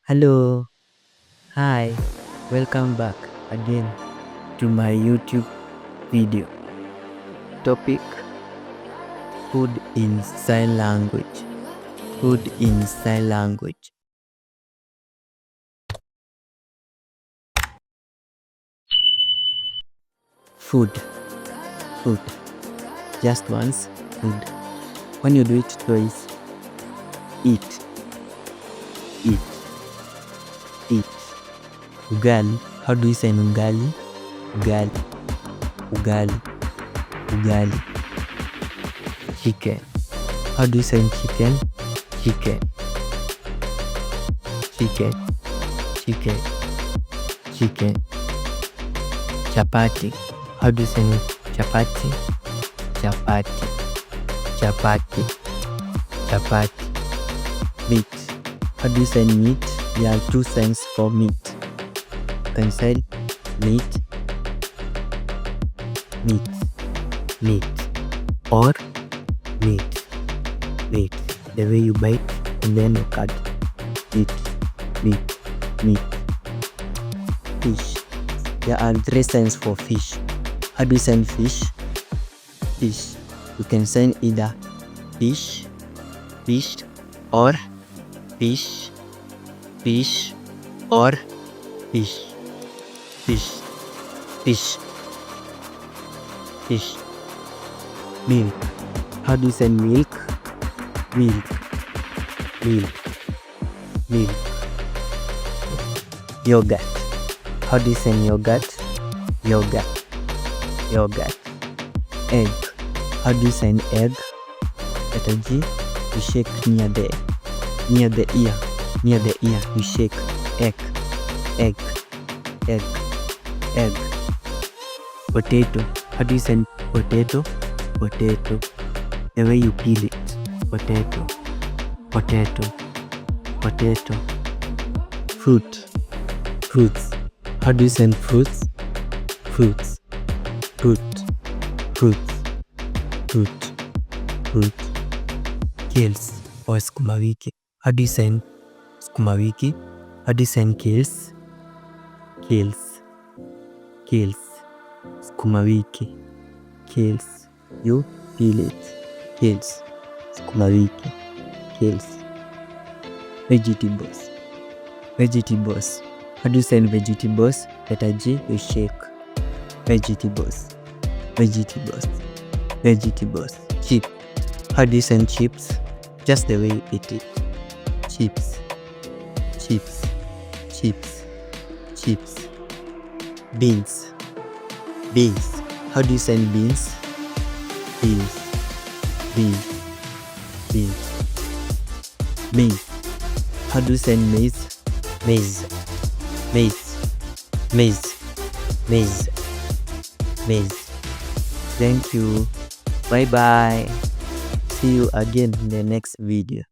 Hello, hi, welcome back again to my YouTube video. Topic: food in sign language. Food in sign language. Food, food. Just once, food. When you do it twice, eat, eat, eat. Ugali. How do you say ugali? Ugali, ugali, ugali. Chicken. How do you say chicken? Chicken, chicken, chicken, chicken. Chapati. How do you say chapati? Chapati, chapati, chapati. Meat. How do you say meat? There are two signs for meat. You can say meat, meat, meat, or meat, meat. The way you bite and then you cut. Meat, meat, meat. Fish. There are three signs for fish. How do you send fish? Fish. You can send either fish, fish, or fish, fish, or fish, fish, fish, fish. Milk. How do you send milk? Milk, milk, milk. Yogurt. How do you send yogurt? Yogurt, yogurt. Egg. How do you send egg? Letter G. You shake near the ear. Near the ear, you shake. Egg, egg, egg, egg. Potato. How do you send potato? Potato. The way you peel it. Potato, potato, potato. Fruit. Fruits. How do you send fruits? Fruits, fruit, fruits, fruit, fruit. Kales or sukuma wiki. How do you send sukuma wiki? How do you send kales? Kales, kales, sukuma wiki. Kales. You peel it. Kales, sukuma wiki. Kales. Vegetables. Vegetables. How do you send vegetables? Letter G, you shake. Vegetables, vegetables, vegetables. Chip. How do you send chips? Just the way you eat it. Chips, chips, chips, chips. Beans. Beans. How do you send beans? Beans, beans, beans. Maize. How do you send maize? Maize, maize, maize, maize, maize. Thank you. Bye bye. See you again in the next video.